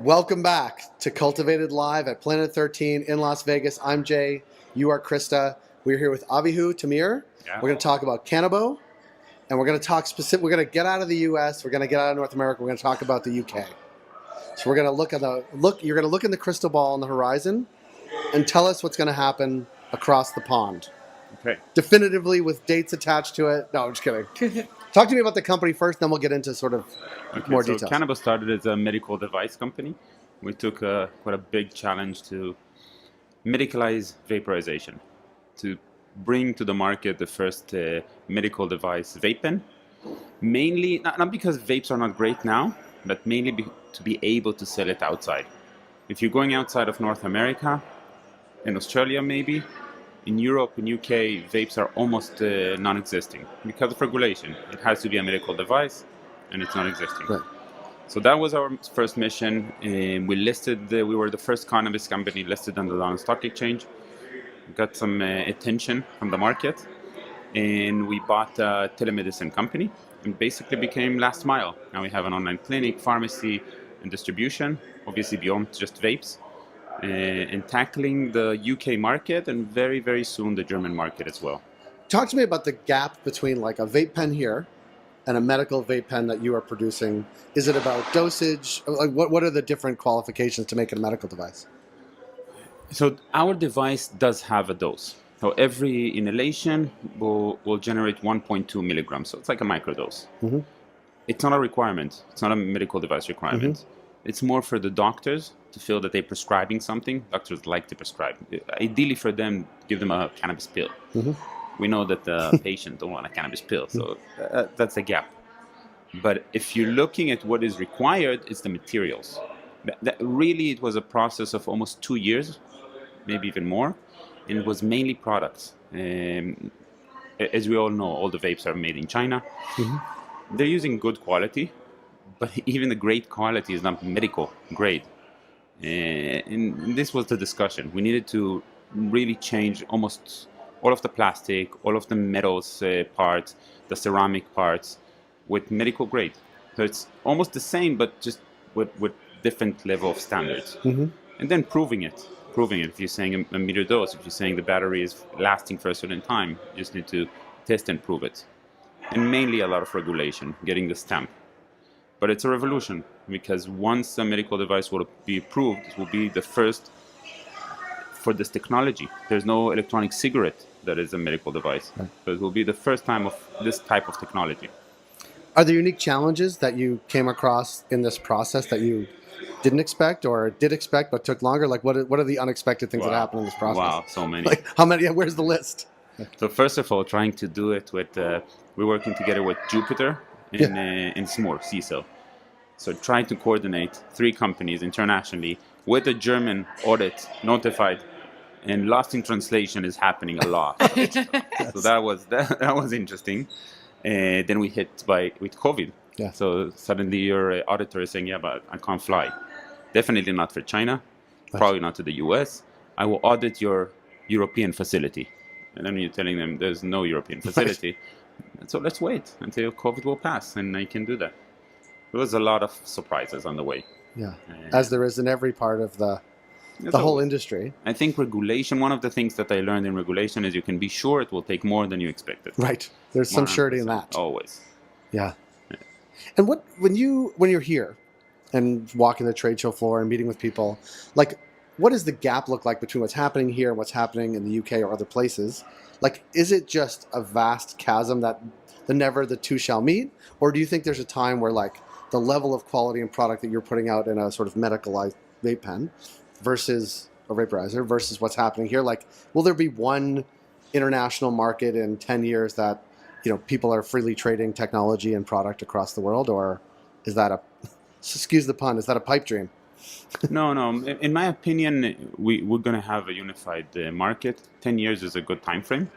Welcome back to Cultivated Live at Planet 13 in Las Vegas. I'm Jay. You are Krista. We're here with Avihu Tamir. Yeah. We're going to talk about Kanabo, and we're going to talk specific. We're going to get out of the U.S. We're going to get out of North America. We're going to talk about the U.K. So we're going to look at You're going to look in the crystal ball on the horizon, and tell us what's going to happen across the pond. Okay. Definitively, with dates attached to it. No, I'm just kidding. Talk to me about the company first, then we'll get into sort of more details. So Cannabis started as a medical device company. We took quite a big challenge to medicalize vaporization, to bring to the market the first medical device vape pen. Mainly, not because vapes are not great now, but mainly to be able to sell it outside. If you're going outside of North America, in Australia maybe, in Europe, in UK, vapes are almost non-existing because of regulation. It has to be a medical device, and it's non-existing. Right. So that was our first mission. We were the first cannabis company listed on the London Stock Exchange. We got some attention from the market, and we bought a telemedicine company and basically became last mile. Now we have an online clinic, pharmacy, and distribution, obviously beyond just vapes. And tackling the UK market and very, very soon the German market as well. Talk to me about the gap between like a vape pen here and a medical vape pen that you are producing. Is it about dosage? Like what are the different qualifications to make it a medical device? So our device does have a dose. So every inhalation will generate 1.2 milligrams. So it's like a microdose. Mm-hmm. It's not a requirement. It's not a medical device requirement. Mm-hmm. It's more for the doctors to feel that they're prescribing something. Doctors like to prescribe. Ideally for them, give them a cannabis pill. Mm-hmm. We know that the patient don't want a cannabis pill, so that's a gap. But if you're looking at what is required, it's the materials. Really, it was a process of almost 2 years, maybe even more, and it was mainly products. As we all know, all the vapes are made in China. Mm-hmm. They're using good quality, but even the great quality is not medical grade. And this was the discussion. We needed to really change almost all of the plastic, all of the metals parts, the ceramic parts with medical grade. So it's almost the same, but just with different level of standards. Mm-hmm. And then proving it. If you're saying a meter dose, if you're saying the battery is lasting for a certain time, you just need to test and prove it. And mainly a lot of regulation, getting the stamp. But it's a revolution, because once a medical device will be approved, it will be the first for this technology. There's no electronic cigarette that is a medical device. Right. So it will be the first time of this type of technology. Are there unique challenges that you came across in this process that you didn't expect or did expect but took longer? Like what are the unexpected things that happen in this process? Wow, so many. Like how many? Where's the list? So first of all, trying to do it with, we're working together with Jupiter in Smoor, CISO. So trying to coordinate 3 companies internationally with a German audit notified, and lost in translation is happening a lot. So that was interesting. Then we hit with COVID. Yeah. So suddenly your auditor is saying, yeah, but I can't fly. Definitely not for China, probably not to the US. I will audit your European facility. And then you're telling them there's no European facility. So let's wait until COVID will pass and I can do that. There was a lot of surprises on the way. Yeah, as there is in every part of the whole industry. I think regulation, one of the things that I learned in regulation is you can be sure it will take more than you expected. Right. There's some surety in that. Always. Yeah. And when you're here and walking the trade show floor and meeting with people, like what does the gap look like between what's happening here and what's happening in the UK or other places? Like, is it just a vast chasm that the two shall meet? Or do you think there's a time where like the level of quality and product that you're putting out in a sort of medicalized vape pen versus a vaporizer versus what's happening here? Like, will there be one international market in 10 years that, people are freely trading technology and product across the world? Or is that excuse the pun, is that a pipe dream? No. In my opinion, we're going to have a unified market. 10 years is a good time frame.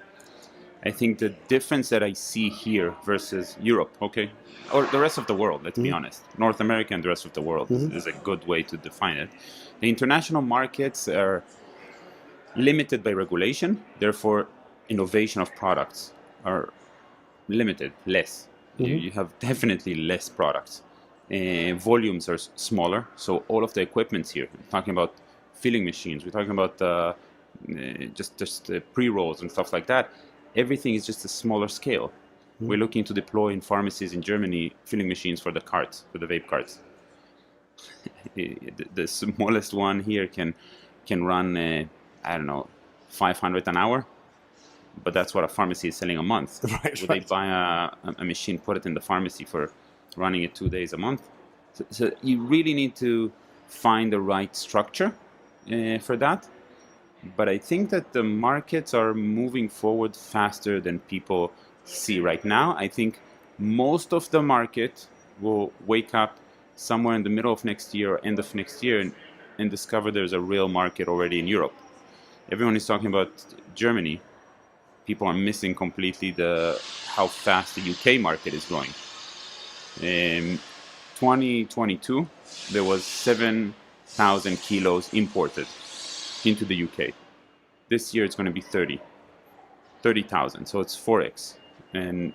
I think the difference that I see here versus Europe, okay, or the rest of the world, let's be honest, North America and the rest of the world is a good way to define it. The international markets are limited by regulation, therefore innovation of products are limited, less. You have definitely less products. volumes are smaller, so all of the equipment's here. We're talking about filling machines. We're talking about just pre-rolls and stuff like that. Everything is just a smaller scale. We're looking to deploy in pharmacies in Germany filling machines for the carts, for the vape carts. The smallest one here can run, I don't know, 500 an hour, but that's what a pharmacy is selling a month. Right, Would right. they buy a machine, put it in the pharmacy for running it 2 days a month? So you really need to find the right structure for that. But I think that the markets are moving forward faster than people see right now. I think most of the market will wake up somewhere in the middle of next year or end of next year and discover there's a real market already in Europe. Everyone is talking about Germany. People are missing completely how fast the UK market is growing. In 2022, there was 7,000 kilos imported into the UK. This year it's going to be 30,000. So it's 4x. And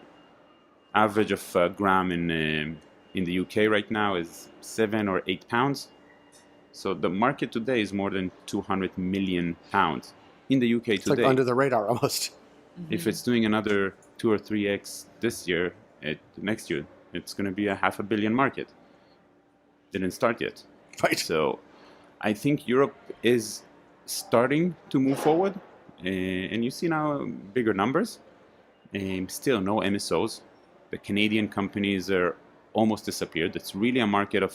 average of a gram in the UK right now is 7 or 8 pounds. So the market today is more than 200 million pounds in the UK It's today. like under the radar almost. If it's doing another 2 or 3x this year, next year, it's going to be a 500 million market. Didn't start yet. Right. So I think Europe is starting to move forward, and you see now bigger numbers. Still no MSOs. The Canadian companies are almost disappeared. It's really a market of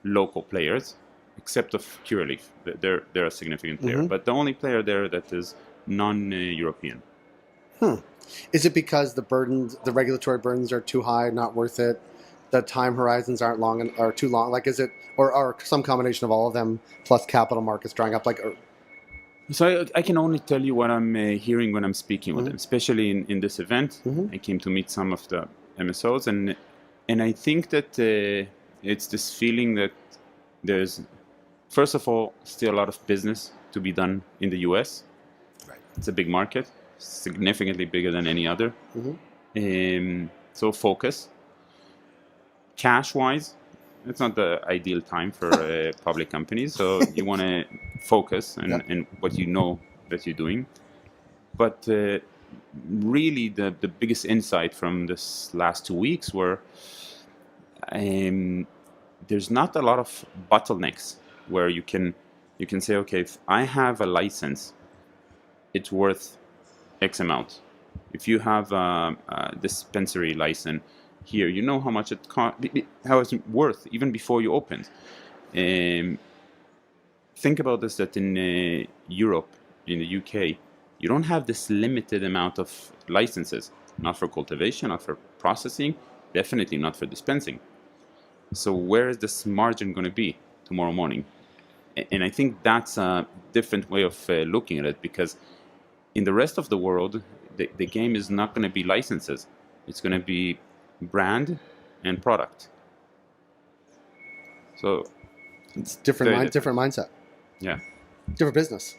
local players, except of Curaleaf. They're a significant player, but the only player there that is non-European. Is it because the regulatory burdens are too high, not worth it? The time horizons are too long. Like, is it, or some combination of all of them plus capital markets drying up? Like, So I can only tell you what I'm hearing when I'm speaking with them, especially in this event. I came to meet some of the MSOs, and I think that it's this feeling that there's, first of all, still a lot of business to be done in the US. Right. It's a big market, significantly bigger than any other. So focus. Cash-wise, it's not the ideal time for public companies, so you want to focus and what you know that you're doing. But really, the biggest insight from this last 2 weeks were there's not a lot of bottlenecks where you can say, okay, if I have a license, it's worth X amount. If you have a dispensary license here, you know how much how it's worth even before you open. Think about this, that in Europe, in the UK, you don't have this limited amount of licenses, not for cultivation, not for processing, definitely not for dispensing. So where is this margin going to be tomorrow morning? And I think that's a different way of looking at it, because in the rest of the world, the game is not going to be licenses. It's going to be brand and product. So it's different mindset. Yeah. Different business.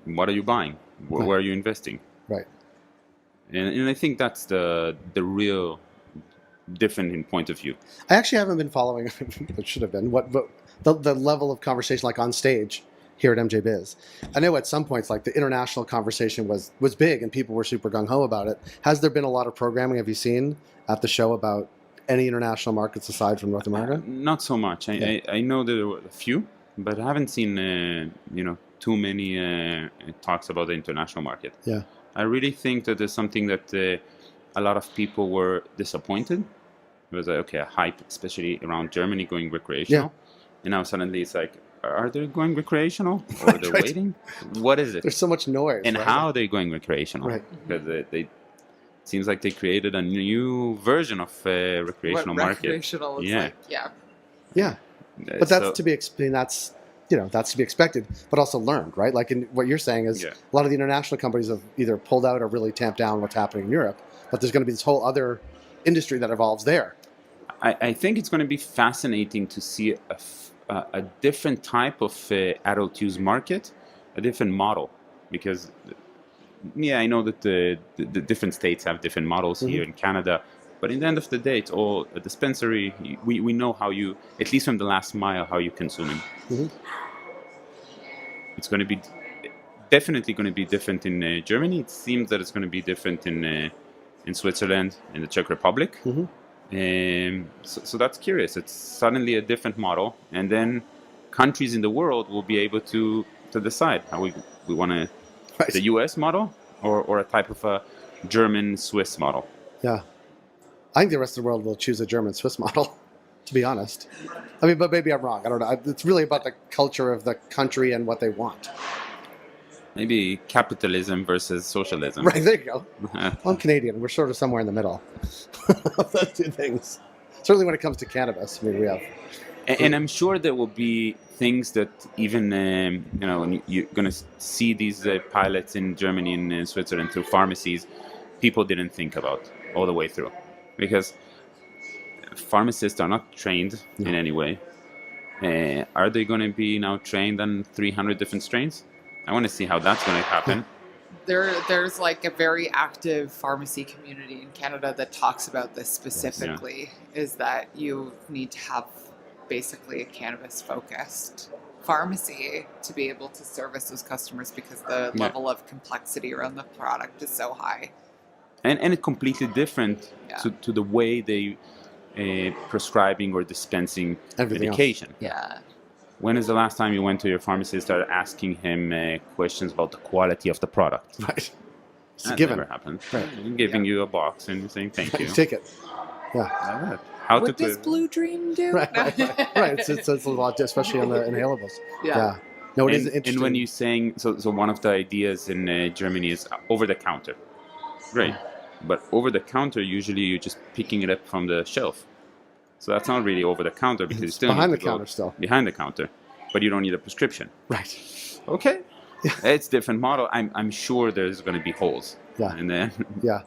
What are you buying? Where are you investing? Right. And I think that's the real different in point of view. I actually haven't been following. It should have been but the level of conversation, like on stage here at MJ Biz. I know at some points, like the international conversation was big and people were super gung ho about it. Has there been a lot of programming? Have you seen at the show about any international markets aside from North America? Not so much. I know there were a few, but I haven't seen too many talks about the international market. Yeah. I really think that there's something that a lot of people were disappointed. It was like, okay, a hype, especially around Germany going recreational. And now suddenly it's like, are they going recreational? Or they're waiting? What is it? There's so much noise. And how are they going recreational? Right. Because it seems like they created a new version of recreational market. Recreational is like, Yeah. But that's to be that's to be expected, but also learned, right? Like in what you're saying is a lot of the international companies have either pulled out or really tamped down what's happening in Europe, but there's going to be this whole other industry that evolves there. I think it's going to be fascinating to see a different type of adult use market, a different model, because I know that the different states have different models. Here in Canada, But in the end of the day, it's all a dispensary. We know how you, at least from the last mile, how you consume it. Mm-hmm. It's going to be definitely going to be different in Germany. It seems that it's going to be different in Switzerland, in the Czech Republic. Mm-hmm. So that's curious. It's suddenly a different model, and then countries in the world will be able to decide how we want to the U.S. model or a type of a German-Swiss model. Yeah. I think the rest of the world will choose a German-Swiss model, to be honest. I mean, but maybe I'm wrong. I don't know. It's really about the culture of the country and what they want. Maybe capitalism versus socialism. Right, there you go. Well, I'm Canadian. We're sort of somewhere in the middle of those two things. Certainly when it comes to cannabis. I mean, we have... And I'm sure there will be things that even, when you're going to see these pilots in Germany and Switzerland through pharmacies, people didn't think about all the way through. Because pharmacists are not trained in any way. Are they going to be now trained on 300 different strains? I want to see how that's going to happen. There's like a very active pharmacy community in Canada that talks about this specifically, is that you need to have basically a cannabis-focused pharmacy to be able to service those customers because the level of complexity around the product is so high. And it's completely different to the way they prescribing or dispensing medication. Else. Yeah. When is the last time you went to your pharmacist and started asking him questions about the quality of the product? Right. It's that given. Never happened. Right. I'm giving you a box and saying thank you. Take it. Yeah. What does Blue Dream do? Right. It's a lot, especially on the inhalables. Yeah. No, it is interesting. And when you're saying, so one of the ideas in Germany is over the counter. Great. But over the counter, usually you're just picking it up from the shelf. So that's not really over the counter because it's you still behind need the to go counter still. Behind the counter, but you don't need a prescription. Right. Okay. It's different model. I'm sure there's going to be holes. Yeah. And then yeah.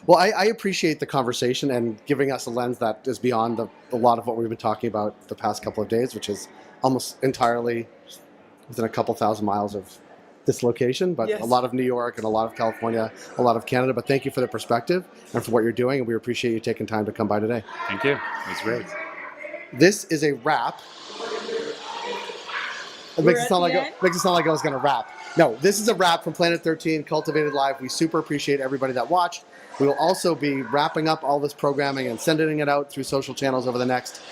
Well, I appreciate the conversation and giving us a lens that is beyond a lot of what we've been talking about the past couple of days, which is almost entirely within a couple thousand miles of this location, but a lot of New York and a lot of California, a lot of Canada. But thank you for the perspective and for what you're doing, and we appreciate you taking time to come by today. Thank you. It was great. This is a wrap. It makes it sound like I was going to wrap. No, this is a wrap from Planet 13 Cultivated Live. We super appreciate everybody that watched. We will also be wrapping up all this programming and sending it out through social channels over the next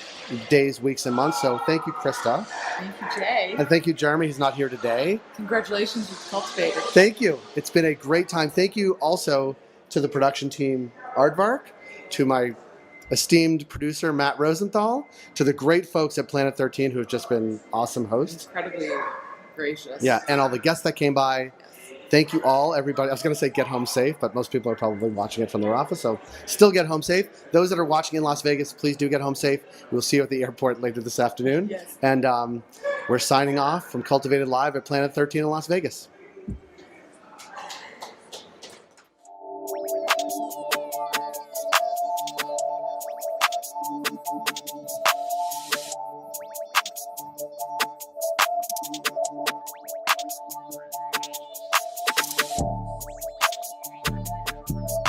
days, weeks, and months. So thank you, Krista. Thank you, Jay. And thank you, Jeremy. He's not here today. Congratulations with Cultivated. Thank you. It's been a great time. Thank you also to the production team, Aardvark, to my esteemed producer, Matt Rosenthal, to the great folks at Planet 13 who have just been awesome hosts. Incredibly gracious. Yeah, and all the guests that came by. Thank you all, everybody. I was going to say get home safe, but most people are probably watching it from their office, so still get home safe. Those that are watching in Las Vegas, please do get home safe. We'll see you at the airport later this afternoon. Yes. And we're signing off from Cultivated Live at Planet 13 in Las Vegas.